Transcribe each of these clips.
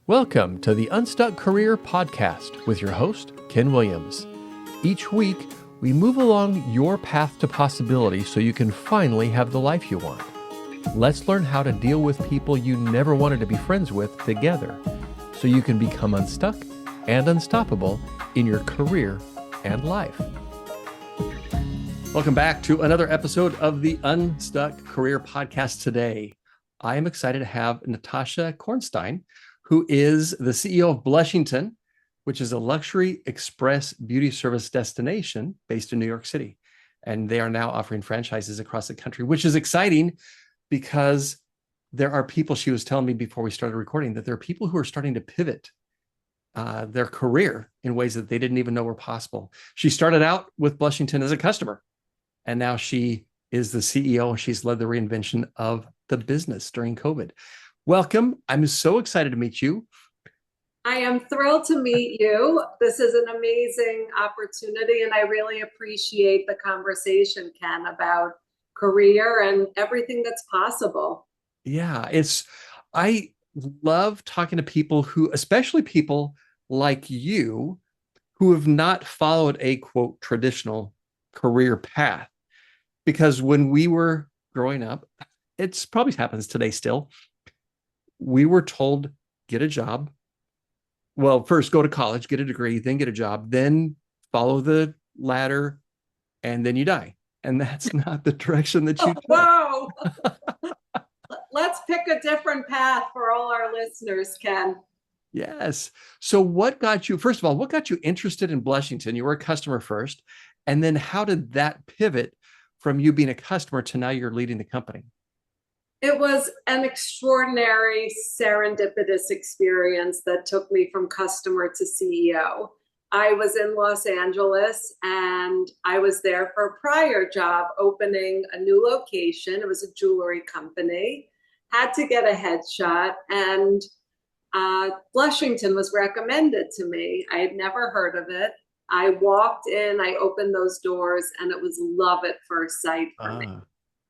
Welcome to the Unstuck Career Podcast with your host, Ken Williams. Each week, we move along your path to possibility so you can finally have the life you want. Let's learn how to deal with people you never wanted to be friends with together so you can become unstuck and unstoppable in your career and life. Welcome back to another episode of the Unstuck Career Podcast today. I am excited to have Natasha Kornstein, who is the CEO of Blushington, which is a luxury express beauty service destination based in New York City. And they are now offering franchises across the country, which is exciting because there are people, she was telling me before we started recording, that there are people who are starting to pivot their career in ways that they didn't even know were possible. She started out with Blushington as a customer, and now she is the CEO, and she's led the reinvention of the business during COVID. Welcome. I'm so excited to meet you. I am thrilled to meet you. This is an amazing opportunity, and I really appreciate the conversation, Ken, about career and everything that's possible. Yeah, I love talking to people who, especially people like you, who have not followed a quote traditional career path. Because when we were growing up, it's probably happens today still. We were told, get a job. Well, first go to college, get a degree, then get a job, then follow the ladder, and then you die. And that's not the direction that you took. Whoa! Let's pick a different path for all our listeners, Ken. Yes. So what got you, first of all, what got you interested in Blushington? You were a customer first. And then how did that pivot from you being a customer to now you're leading the company? It was an extraordinary serendipitous experience that took me from customer to CEO. I was in Los Angeles and I was there for a prior job opening a new location. It was a jewelry company. Had to get a headshot, and Blushington was recommended to me. I had never heard of it. I walked in, I opened those doors, and it was love at first sight for me.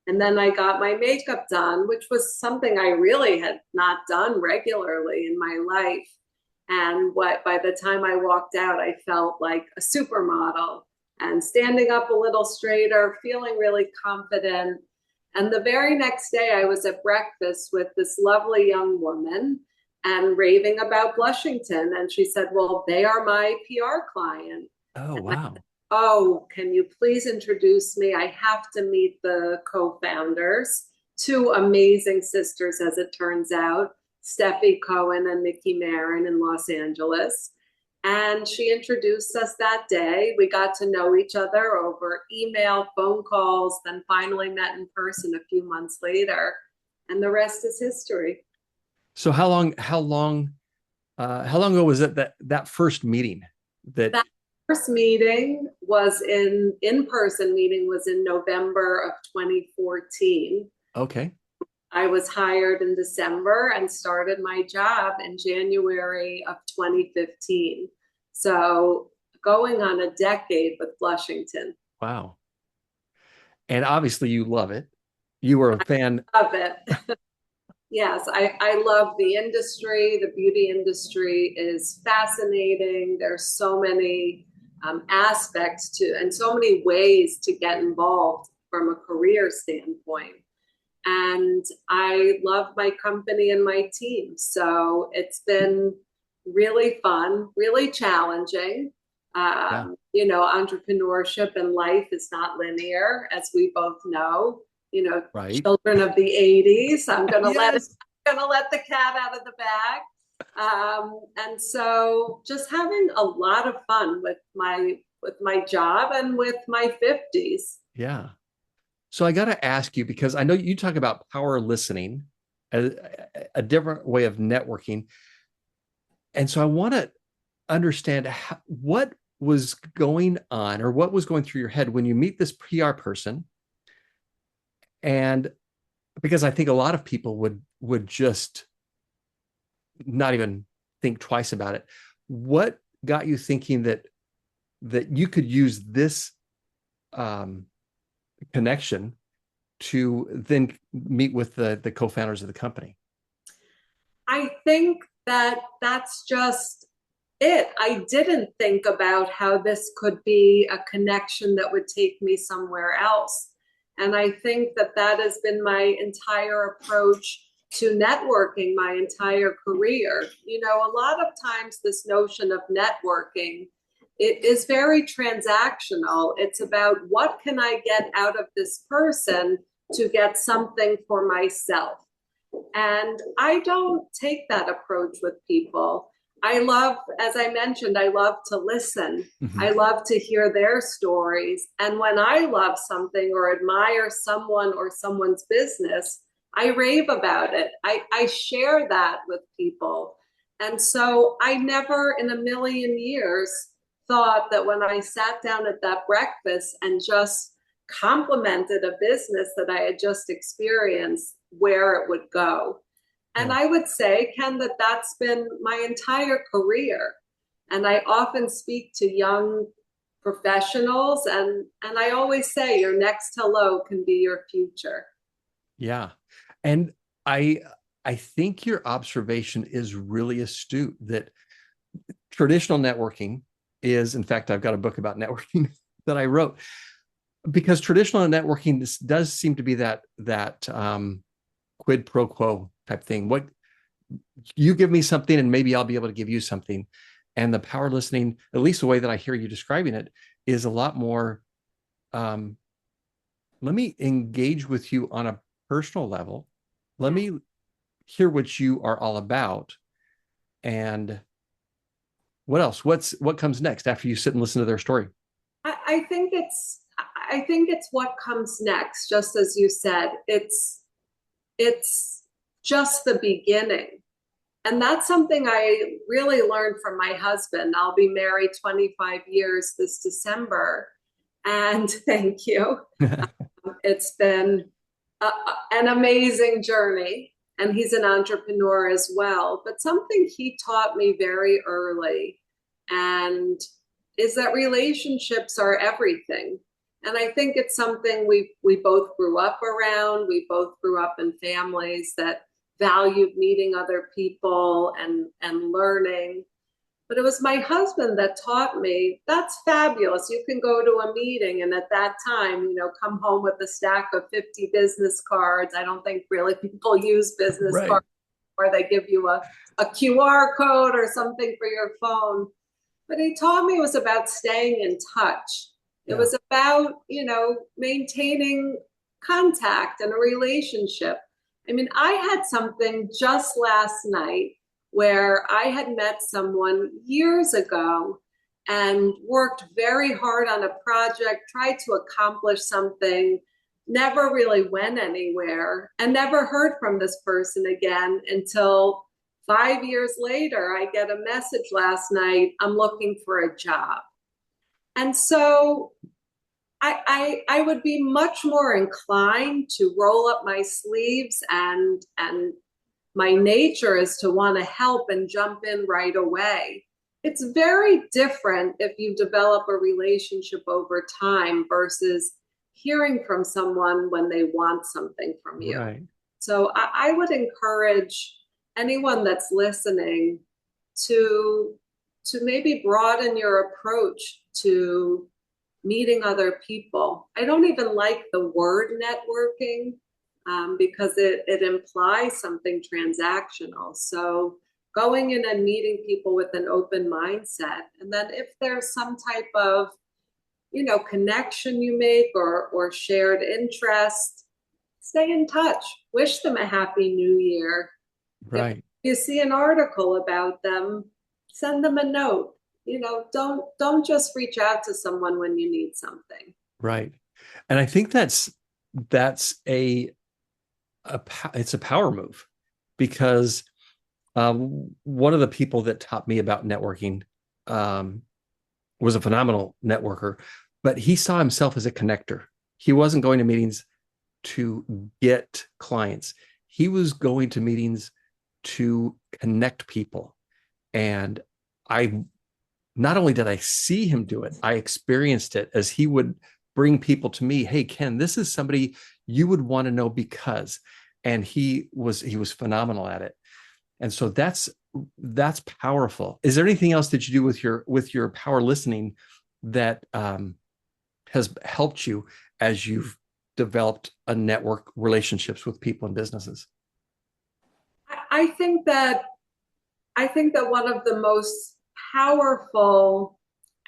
And then I got my makeup done, which was something I really had not done regularly in my life. And by the time I walked out, I felt like a supermodel and standing up a little straighter, feeling really confident. And the very next day, I was at breakfast with this lovely young woman and raving about Blushington. And she said, well, they are my PR client. Oh, wow. Oh, can you please introduce me? I have to meet the co-founders, two amazing sisters, as it turns out, Steffi Cohen and Nikki Marin in Los Angeles. And she introduced us that day. We got to know each other over email, phone calls, then finally met in person a few months later. And the rest is history. So how long ago was it that first meeting? That first meeting was in-person meeting was in November of 2014. Okay. I was hired in December and started my job in January of 2015. So going on a decade with Blushington. Wow. And obviously you love it. You were a fan. I love it. Yes, I love the industry. The beauty industry is fascinating. There's so many aspects to, and so many ways to get involved from a career standpoint. And I love my company and my team. So it's been really fun, really challenging. You know, entrepreneurship and life is not linear, as we both know. You know, right. Children of the 80s. I'm gonna Yes. let the cat out of the bag. And so just having a lot of fun with my job and with my 50s. Yeah. So I got to ask you, because I know you talk about power listening, a different way of networking. And so I want to understand what was going on or what was going through your head when you meet this PR person. And because I think a lot of people would just not even think twice about it. What got you thinking that you could use this connection to then meet with the co-founders of the company? I think that's just it. I didn't think about how this could be a connection that would take me somewhere else. And I think that that has been my entire approach to networking my entire career. You know, a lot of times this notion of networking, it is very transactional. It's about what can I get out of this person to get something for myself. And I don't take that approach with people. I love, as I mentioned, I love to listen. I love to hear their stories. And when I love something or admire someone or someone's business, I rave about it. I share that with people. And so I never in a million years thought that when I sat down at that breakfast and just complimented a business that I had just experienced, where it would go. And I would say, Ken, that that's been my entire career. And I often speak to young professionals, and I always say your next hello can be your future. Yeah. And I think your observation is really astute, that traditional networking is, in fact, I've got a book about networking that I wrote, because traditional networking does seem to be that quid pro quo type thing. What you give me something and maybe I'll be able to give you something. And the power listening, at least the way that I hear you describing it, is a lot more, let me engage with you on a personal level. Let me hear what you are all about. And what else? What comes next after you sit and listen to their story? I think it's what comes next, just as you said. It's just the beginning. And that's something I really learned from my husband. I'll be married 25 years this December. And thank you. It's been an amazing journey. And he's an entrepreneur as well. But something he taught me very early and is that relationships are everything. And I think it's something we both grew up around. We both grew up in families that valued meeting other people and learning. But it was my husband that taught me, that's fabulous. You can go to a meeting and at that time, you know, come home with a stack of 50 business cards. I don't think really people use business cards, or they give you a QR code or something for your phone. But he taught me it was about staying in touch. It was about, you know, maintaining contact and a relationship. I mean, I had something just last night where I had met someone years ago and worked very hard on a project, tried to accomplish something, never really went anywhere, and never heard from this person again until 5 years later. I get a message last night, I'm looking for a job. And so I would be much more inclined to roll up my sleeves, and my nature is to want to help and jump in right away. It's very different if you develop a relationship over time versus hearing from someone when they want something from you. Right. So I would encourage anyone that's listening to maybe broaden your approach to meeting other people. I don't even like the word networking because it implies something transactional. So going in and meeting people with an open mindset, and then if there's some type of, you know, connection you make or shared interest, stay in touch. Wish them a happy new year. Right. If you see an article about them, send them a note. You know, don't just reach out to someone when you need something. Right. And I think that's it's a power move, because one of the people that taught me about networking was a phenomenal networker, but he saw himself as a connector. He wasn't going to meetings to get clients. He was going to meetings to connect people. And not only did I see him do it, I experienced it as he would bring people to me. Hey, Ken, this is somebody you would want to know because, and he was phenomenal at it. And so that's That's powerful. Is there anything else that you do with your power listening that has helped you as you've developed a network relationships with people and businesses? I think that one of the most powerful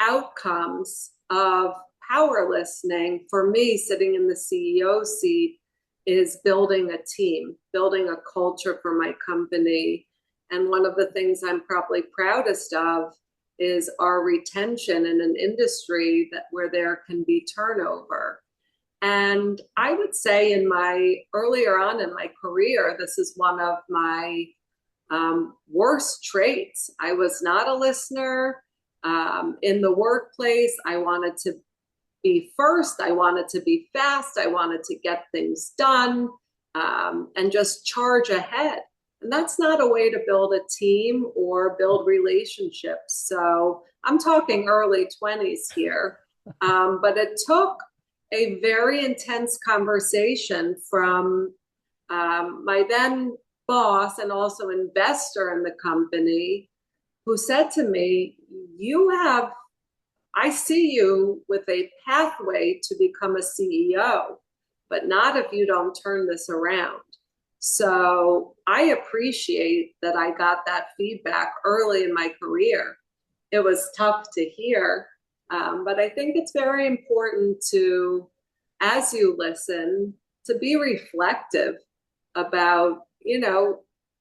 outcomes of power listening for me sitting in the CEO seat is building a team, building a culture for my company. And one of the things I'm probably proudest of is our retention in an industry that where there can be turnover. And I would say earlier on in my career, this is one of my worst traits. I was not a listener. In the workplace, I wanted to be first. I wanted to be fast. I wanted to get things done and just charge ahead. And that's not a way to build a team or build relationships. So I'm talking early 20s here. But it took a very intense conversation from my then boss and also investor in the company who said to me, I see you with a pathway to become a CEO, but not if you don't turn this around. So I appreciate that I got that feedback early in my career. It was tough to hear, but I think it's very important to, as you listen, to be reflective about,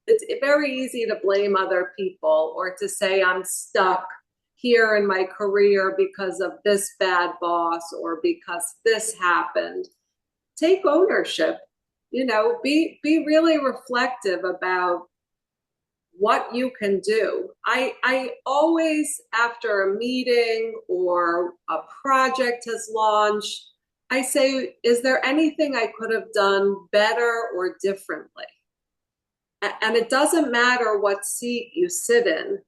it's very easy to blame other people or to say I'm stuck here in my career because of this bad boss or because this happened. Take ownership, be really reflective about what you can do. I always, after a meeting or a project has launched, I say, is there anything I could have done better or differently? And it doesn't matter what seat you sit in.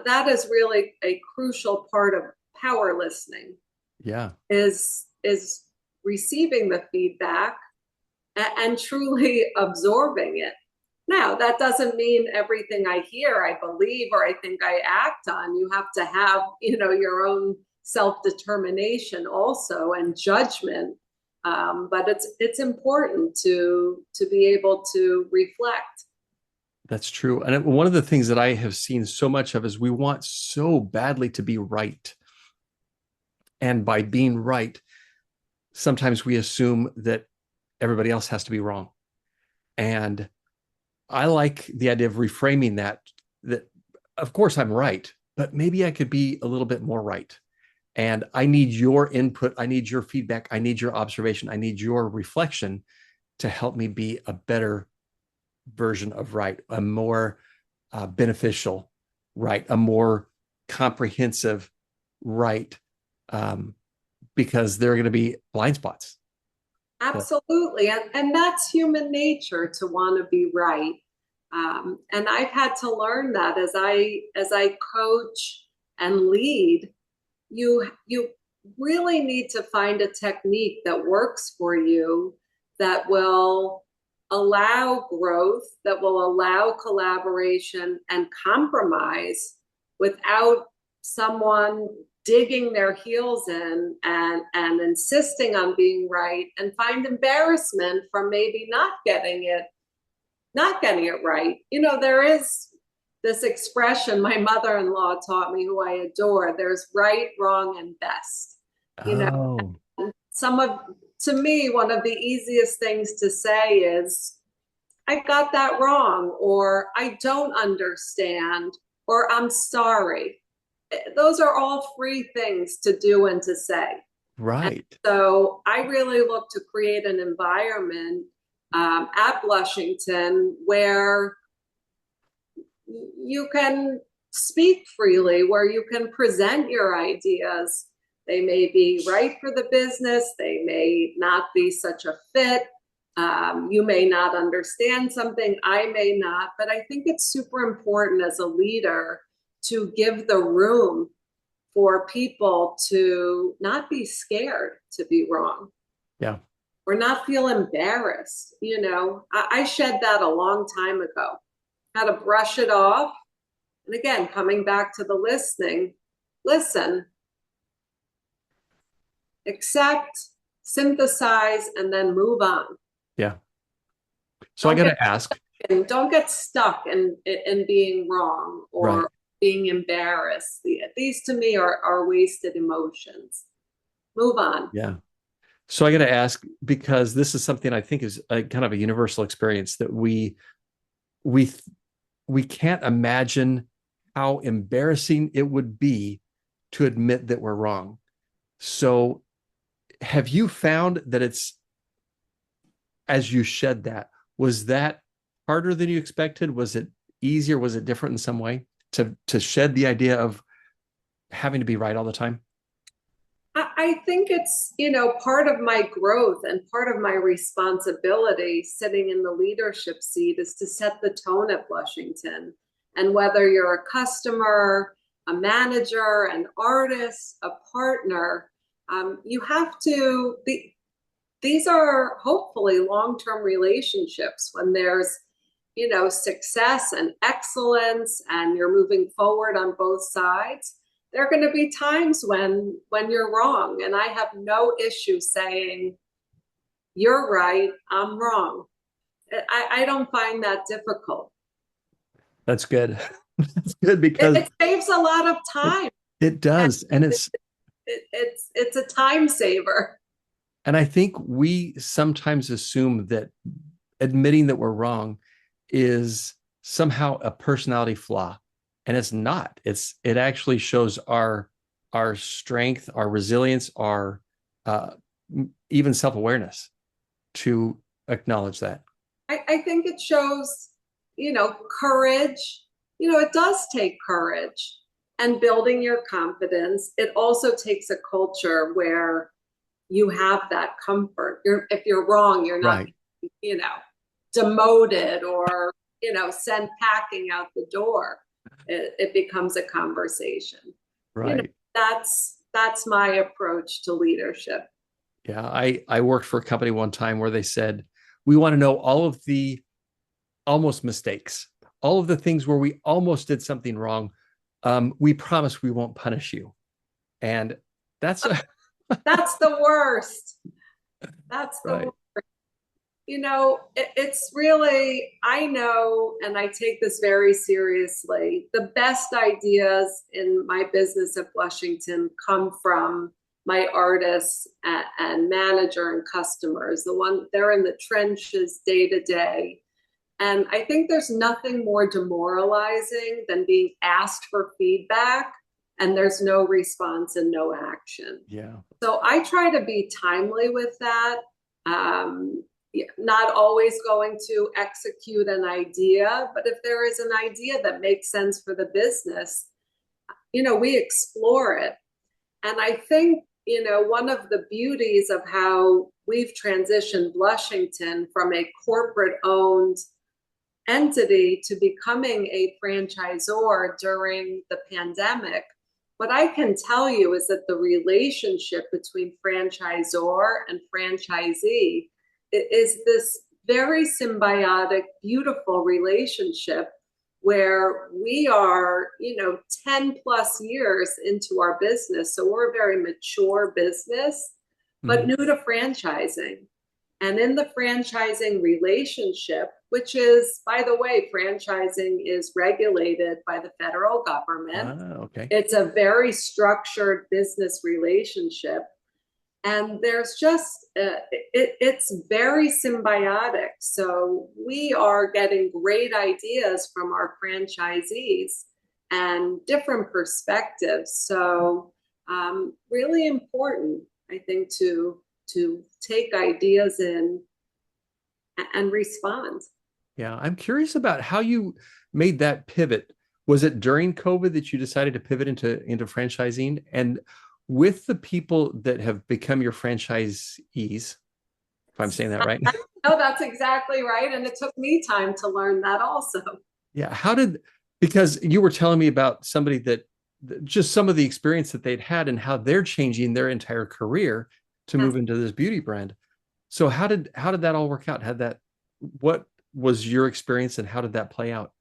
That is really a crucial part of power listening. Yeah. Is receiving the feedback and truly absorbing it. Now, that doesn't mean everything I hear, I believe, or I think I act on. You have to have, your own self-determination also and judgment. But it's important to be able to reflect. That's true. And one of the things that I have seen so much of is we want so badly to be right. And by being right, sometimes we assume that everybody else has to be wrong. And I like the idea of reframing that of course I'm right, but maybe I could be a little bit more right. And I need your input. I need your feedback. I need your observation. I need your reflection to help me be a better version of right, a more beneficial right, a more comprehensive right, because there are going to be blind spots. Absolutely. And that's human nature to want to be right. And I've had to learn that as I coach and lead, you really need to find a technique that works for you, that will allow growth, that will allow collaboration and compromise without someone digging their heels in and insisting on being right and find embarrassment from maybe not getting it right. There is this expression my mother-in-law taught me, who I adore. There's right, wrong, and best. Oh. To me, one of the easiest things to say is, I got that wrong, or I don't understand, or I'm sorry. Those are all free things to do and to say. Right. And so I really look to create an environment at Blushington where you can speak freely, where you can present your ideas. They may be right for the business. They may not be such a fit. You may not understand something. I may not. But I think it's super important as a leader to give the room for people to not be scared to be wrong. Yeah. Or not feel embarrassed. I shed that a long time ago. How to brush it off And again, coming back to the listening, listen, accept, synthesize, and then move on. Yeah. So I Don't got get to ask, don't get stuck in being wrong right. or being embarrassed. These to me are wasted emotions. Move on. Yeah. So I got to ask, because this is something I think is a kind of a universal experience that we we can't imagine how embarrassing it would be to admit that we're wrong. So have you found that it's, as you shed that, was that harder than you expected? Was it easier? Was it different in some way to shed the idea of having to be right all the time? I think it's, part of my growth and part of my responsibility sitting in the leadership seat is to set the tone at Blushington. And whether you're a customer, a manager, an artist, a partner, you have to, these are hopefully long-term relationships when there's, success and excellence and you're moving forward on both sides. There are going to be times when you're wrong, and I have no issue saying you're right, I'm wrong. I don't find that difficult. That's good. That's good it, because it saves a lot of it, time. it does. And It's a time saver. I think we sometimes assume that admitting that we're wrong is somehow a personality flaw. And it's not. It actually shows our strength, our resilience, our uh, even self-awareness to acknowledge that. I think it shows, courage. It does take courage and building your confidence. It also takes a culture where you have that comfort. If you're wrong, you're not, Right. you know, demoted or, sent packing out the door. It becomes a conversation. Right. That's my approach to leadership. Yeah. I worked for a company one time where they said, we want to know all of the almost mistakes, all of the things where we almost did something wrong. We promise we won't punish you. And that's That's the worst. That's the right. worst. It's really, I know, and I take this very seriously. The best ideas in my business at Blushington come from my artists and manager and customers. They're in the trenches day to day. And I think there's nothing more demoralizing than being asked for feedback and there's no response and no action. Yeah. So I try to be timely with that. Not always going to execute an idea, but if there is an idea that makes sense for the business, we explore it. And I think, one of the beauties of how we've transitioned Blushington from a corporate owned entity to becoming a franchisor during the pandemic, what I can tell you is that the relationship between franchisor and franchisee is this very symbiotic, beautiful relationship where we are, 10 plus years into our business. So we're a very mature business, but new to franchising. And in the franchising relationship, which is, by the way, franchising is regulated by the federal government. Okay. It's a very structured business relationship. And there's just, it's very symbiotic. So we are getting great ideas from our franchisees and different perspectives. So really important, I think, to take ideas in and respond. Yeah. I'm curious about how you made that pivot. Was it during COVID that you decided to pivot into franchising? And with the people that have become your franchisees, if I'm saying that right? No, that's exactly right. And it took me time to learn that also. Yeah. Because you were telling me about somebody that just some of the experience that they'd had and how they're changing their entire career to move into this beauty brand. So how did that all work out? What was your experience and how did that play out?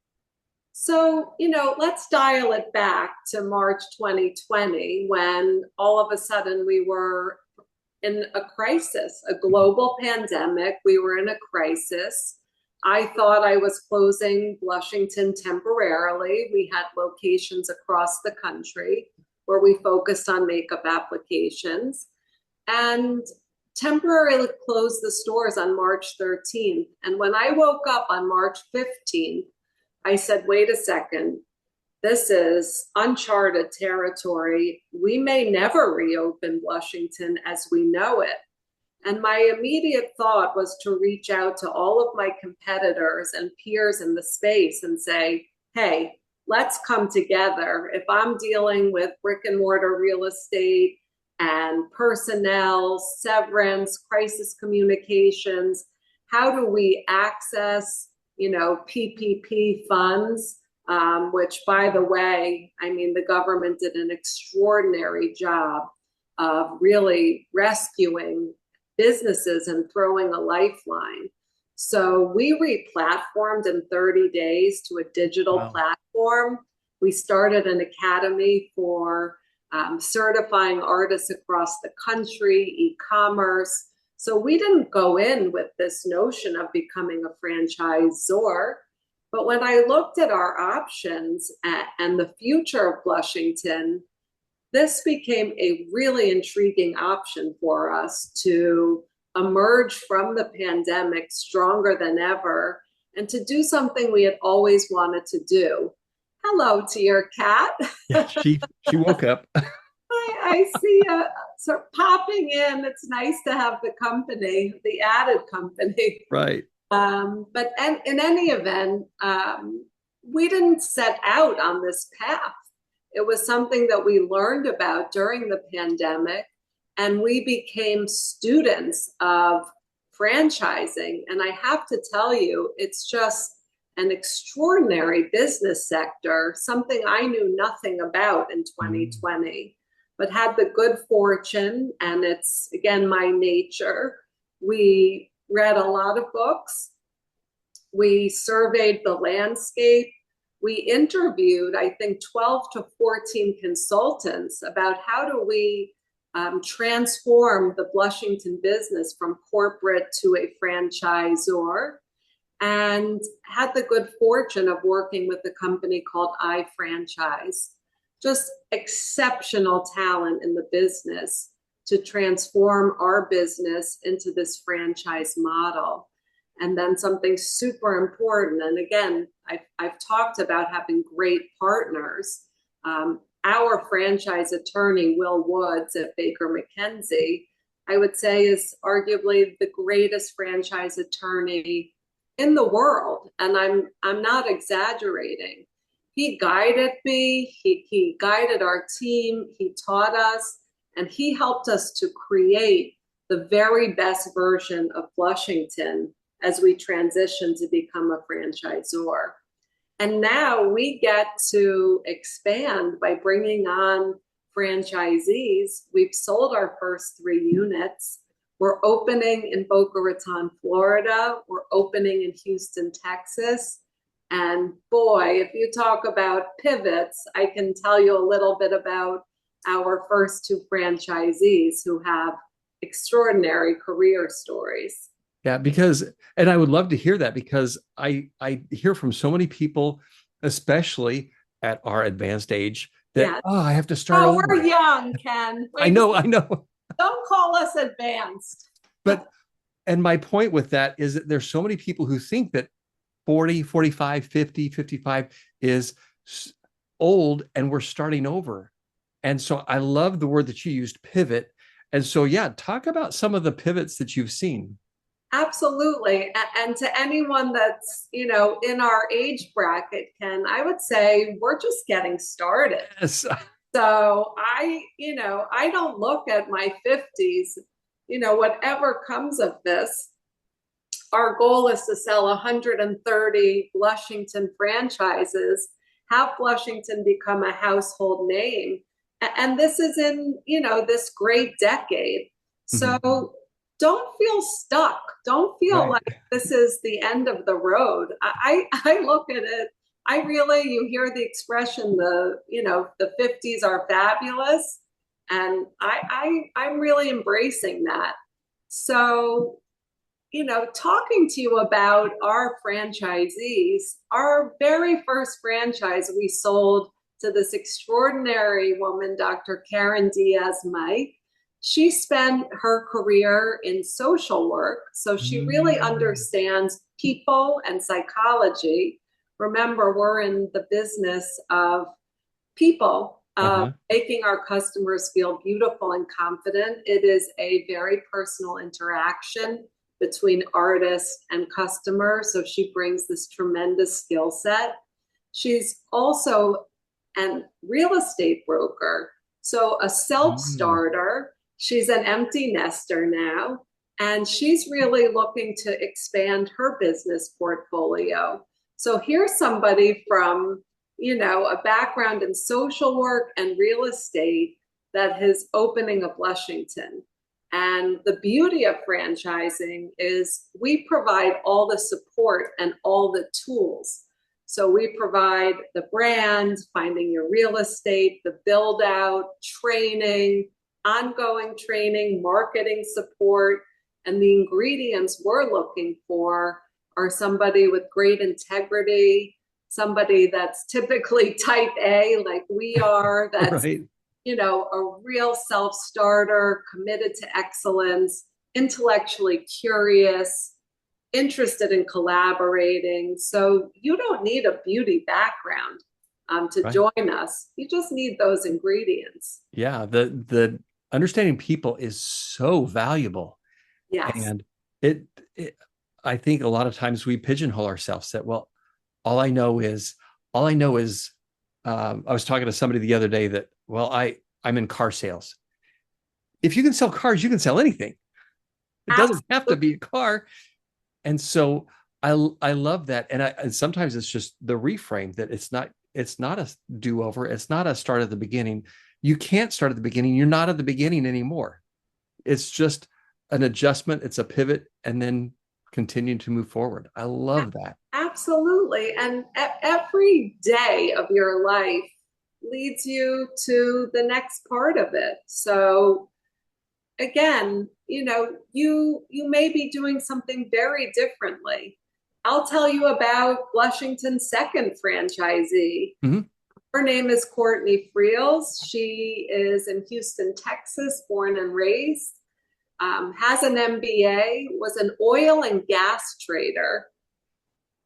So, let's dial it back to March 2020 when all of a sudden we were in a crisis, a global pandemic. We were in a crisis. I thought I was closing Blushington temporarily. We had locations across the country where we focused on makeup applications and temporarily closed the stores on March 13th. And when I woke up on March 15th, I said, wait a second, this is uncharted territory. We may never reopen Blushington as we know it. And my immediate thought was to reach out to all of my competitors and peers in the space and say, hey, let's come together. If I'm dealing with brick and mortar real estate and personnel, severance, crisis communications, how do we access, PPP funds? Which, by the way, I mean, the government did an extraordinary job of really rescuing businesses and throwing a lifeline. So we re-platformed in 30 days to a digital platform. We started an academy for certifying artists across the country, e-commerce. So we didn't go in with this notion of becoming a franchisor. But when I looked at our options and the future of Blushington, this became a really intriguing option for us to emerge from the pandemic stronger than ever and to do something we had always wanted to do. Hello to your cat. Yeah, she woke up. I see sort of popping in. It's nice to have the company, the added company. Right. But in any event, we didn't set out on this path. It was something that we learned about during the pandemic, and we became students of franchising. And I have to tell you, it's just an extraordinary business sector, something I knew nothing about in 2020, but had the good fortune, and it's, again, my nature. We read a lot of books. We surveyed the landscape. We interviewed, I think, 12 to 14 consultants about how do we transform the Blushington business from corporate to a franchisor, and had the good fortune of working with a company called iFranchise. Just exceptional talent in the business to transform our business into this franchise model. And then something super important, and again, I've talked about having great partners. Our franchise attorney, Will Woods at Baker McKenzie, I would say is arguably the greatest franchise attorney in the world. And I'm not exaggerating. He guided me, he guided our team, he taught us, and he helped us to create the very best version of Blushington as we transition to become a franchisor. And now we get to expand by bringing on franchisees. We've sold our first 3 units. We're opening in Boca Raton, Florida. We're opening in Houston, Texas. And boy, if you talk about pivots, I can tell you a little bit about our first 2 franchisees who have extraordinary career stories. Yeah, and I would love to hear that, because I hear from so many people, especially at our advanced age, that, I have to start over. We're young, Ken. I know. Don't call us advanced. And my point with that is that there's so many people who think that 40, 45, 50, 55 is old and we're starting over. And so I love the word that you used, pivot. And so, talk about some of the pivots that you've seen. Absolutely. And to anyone that's, in our age bracket, Ken, I would say we're just getting started. Yes. So I don't look at my 50s, whatever comes of this. Our goal is to sell 130 Blushington franchises, have Blushington become a household name. And this is in, this great decade. So don't feel stuck. Don't feel like this is the end of the road. I look at it. you hear the expression, the 50s are fabulous. And I'm really embracing that. So, talking to you about our franchisees, our very first franchise we sold to this extraordinary woman, Dr. Karen Diaz-Mikkelson. She spent her career in social work, so she really understands people and psychology. Remember, we're in the business of people, making our customers feel beautiful and confident. It is a very personal interaction between artist and customer, so she brings this tremendous skill set. She's also a real estate broker, so a self-starter. She's an empty nester now, and she's really looking to expand her business portfolio. So here's somebody from, a background in social work and real estate that is opening a Blushington. And the beauty of franchising is we provide all the support and all the tools. So we provide the brand, finding your real estate, the build out, training, ongoing training, marketing support, and the ingredients we're looking for are somebody with great integrity, somebody that's typically type A like we are, that's right. A real self-starter, committed to excellence, intellectually curious, interested in collaborating. So you don't need a beauty background to join us. You just need those ingredients. Yeah, the understanding people is so valuable. Yes. And I think a lot of times we pigeonhole ourselves that, well, all I know is I was talking to somebody the other day that, well, I'm in car sales. If you can sell cars, you can sell anything. It doesn't have to be a car. And so I love that. And sometimes it's just the reframe that it's not a do-over. It's not a start at the beginning. You can't start at the beginning. You're not at the beginning anymore. It's just an adjustment. It's a pivot, and then continue to move forward. I love that. Absolutely. And every day of your life leads you to the next part of it. So again, you may be doing something very differently. I'll tell you about Blushington's second franchisee. Mm-hmm. Her name is Courtney Friels. She is in Houston, Texas, born and raised, has an MBA, was an oil and gas trader,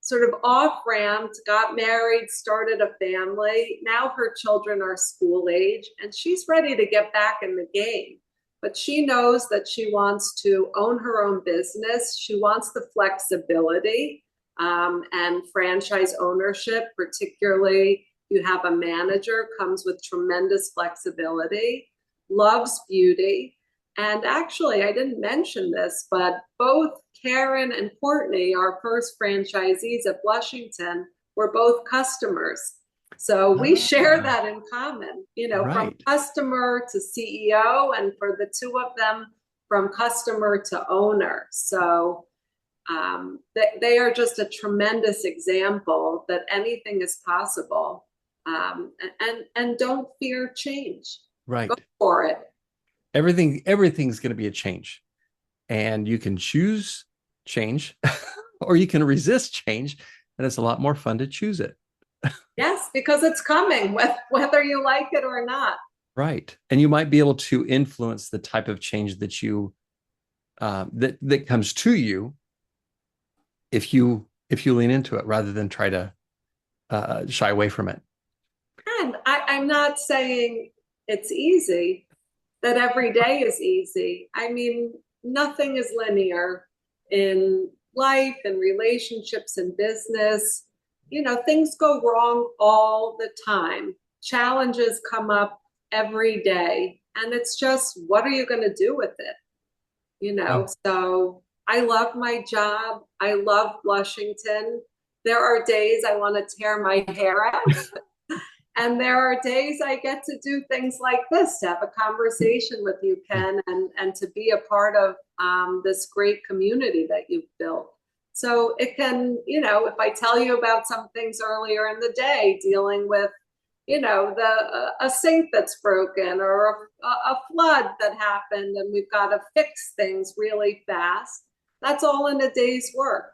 sort of off-ramped, got married, started a family. Now her children are school age, and she's ready to get back in the game. But she knows that she wants to own her own business. She wants the flexibility and franchise ownership, particularly you have a manager, comes with tremendous flexibility, loves beauty. And actually, I didn't mention this, but both Karen and Courtney, our first franchisees at Blushington, were both customers. So we share that in common, from customer to CEO, and for the two of them, from customer to owner. So they are just a tremendous example that anything is possible. And don't fear change. Right. Go for it. Everything's going to be a change, and you can choose change or you can resist change. And it's a lot more fun to choose it. Yes, because it's coming, whether you like it or not. Right. And you might be able to influence the type of change that you that comes to you if you lean into it rather than try to shy away from it. And I'm not saying it's easy, that every day is easy. I mean, nothing is linear in life and relationships and business. Things go wrong all the time. Challenges come up every day. And it's just, what are you going to do with it? So I love my job. I love Blushington. There are days I want to tear my hair out. And there are days I get to do things like this, to have a conversation with you, Ken, and to be a part of this great community that you've built. So it can, if I tell you about some things earlier in the day, dealing with, a sink that's broken or a flood that happened and we've got to fix things really fast. That's all in a day's work.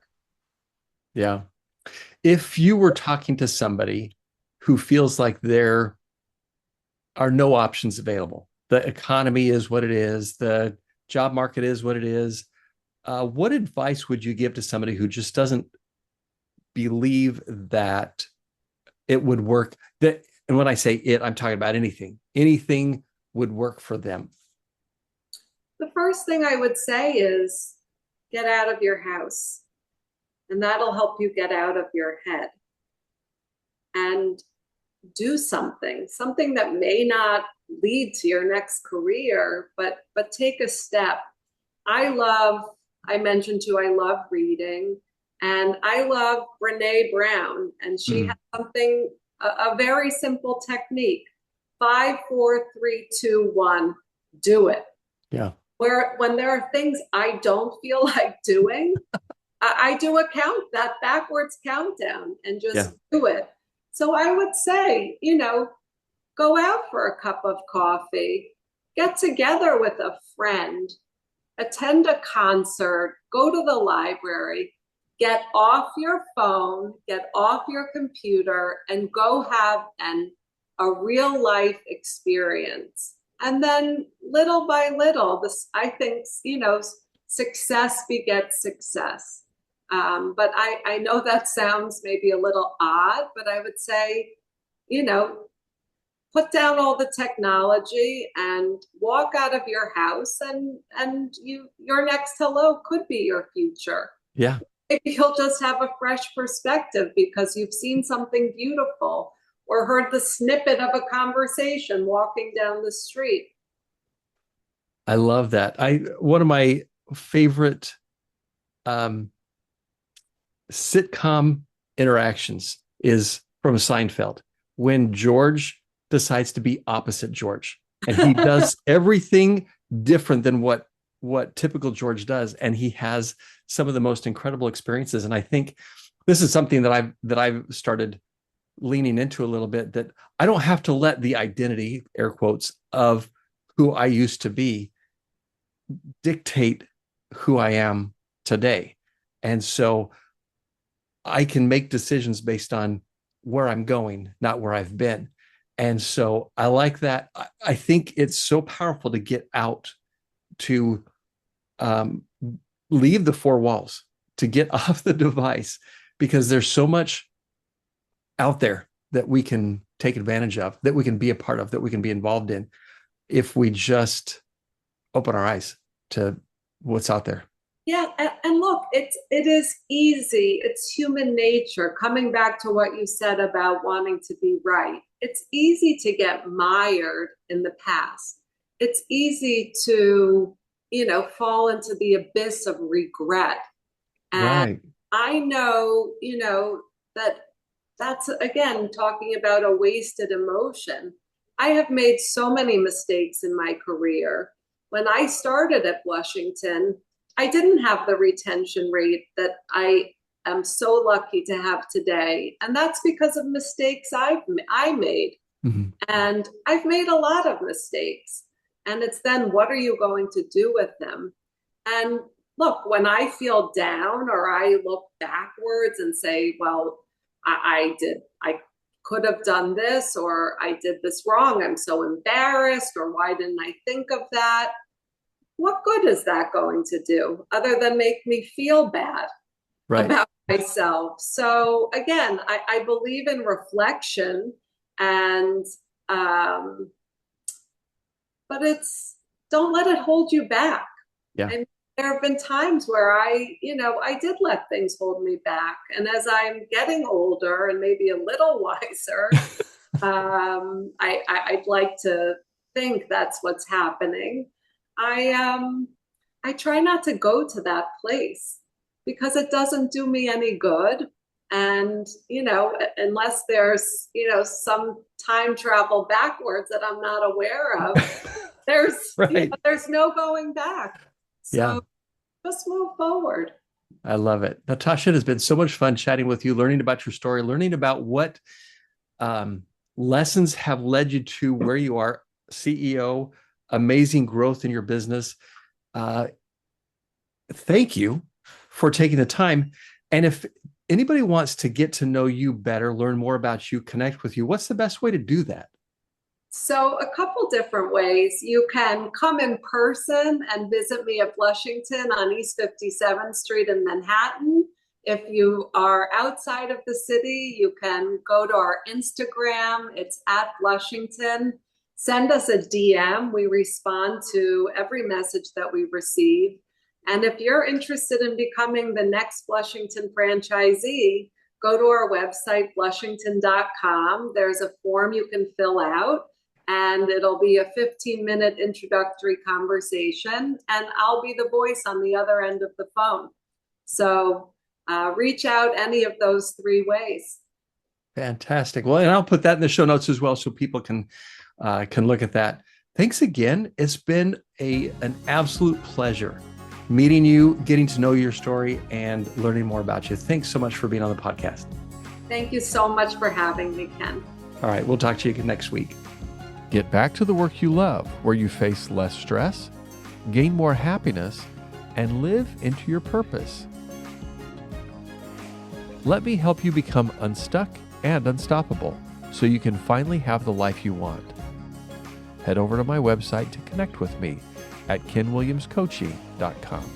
Yeah. If you were talking to somebody who feels like there are no options available, the economy is what it is, the job market is what it is, what advice would you give to somebody who just doesn't believe that it would work? That, and when I say it, I'm talking about anything would work for them. The first thing I would say is get out of your house, and that'll help you get out of your head and do something that may not lead to your next career, but take a step. I mentioned too, I love reading, and I love Brene Brown, and she has a very simple technique: 5, 4, 3, 2, 1, do it. Yeah. When there are things I don't feel like doing, I do that backwards countdown and just do it. So I would say, go out for a cup of coffee, get together with a friend, attend a concert, go to the library, get off your phone, get off your computer, and go have a real life experience. And then little by little, I think, success begets success. But I know that sounds maybe a little odd, but I would say, put down all the technology and walk out of your house, and your next hello could be your future. Yeah. Maybe you'll just have a fresh perspective because you've seen something beautiful or heard the snippet of a conversation walking down the street. I love that. One of my favorite sitcom interactions is from Seinfeld, when George decides to be opposite George, and he does everything different than what typical George does, and he has some of the most incredible experiences. And I think this is something that I've started leaning into a little bit, that I don't have to let the identity, air quotes, of who I used to be dictate who I am today. And so I can make decisions based on where I'm going, not where I've been. And so I like that. I think it's so powerful to get out, to leave the four walls, to get off the device, because there's so much out there that we can take advantage of, that we can be a part of, that we can be involved in, if we just open our eyes to what's out there. Yeah, and look, it is easy. It's human nature. Coming back to what you said about wanting to be right, it's easy to get mired in the past. It's easy to, fall into the abyss of regret. And Right. I know, that's again talking about a wasted emotion. I have made so many mistakes in my career. When I started at Blushington, I didn't have the retention rate that I am so lucky to have today. And that's because of mistakes I made. Mm-hmm. And I've made a lot of mistakes. And it's then, what are you going to do with them? And look, when I feel down or I look backwards and say, well, I could have done this, or I did this wrong, I'm so embarrassed, or why didn't I think of that? What good is that going to do other than make me feel bad about myself? So again, I believe in reflection, and but don't let it hold you back. Yeah. And there have been times where I did let things hold me back. And as I'm getting older and maybe a little wiser, I'd like to think that's what's happening. I try not to go to that place because it doesn't do me any good. And, unless there's, some time travel backwards that I'm not aware of, there's no going back. So just move forward. I love it. Natasha, it has been so much fun chatting with you, learning about your story, learning about what lessons have led you to where you are, CEO, amazing growth in your business. Thank you for taking the time. And if anybody wants to get to know you better, learn more about you, connect with you, what's the best way to do that? So a couple different ways. You can come in person and visit me at Blushington on East 57th Street in Manhattan. If you are outside of the city, you can go to our Instagram. It's at Blushington. Send us a DM. We respond to every message that we receive. And if you're interested in becoming the next Blushington franchisee, go to our website, blushington.com. There's a form you can fill out, and it'll be a 15-minute introductory conversation, and I'll be the voice on the other end of the phone. So reach out any of those three ways. Fantastic. Well, and I'll put that in the show notes as well so people can look at that. Thanks again. It's been an absolute pleasure meeting you, getting to know your story, and learning more about you. Thanks so much for being on the podcast. Thank you so much for having me, Ken. All right, we'll talk to you again next week. Get back to the work you love, where you face less stress, gain more happiness, and live into your purpose. Let me help you become unstuck and unstoppable so you can finally have the life you want. Head over to my website to connect with me at kenwilliamscoaching.com.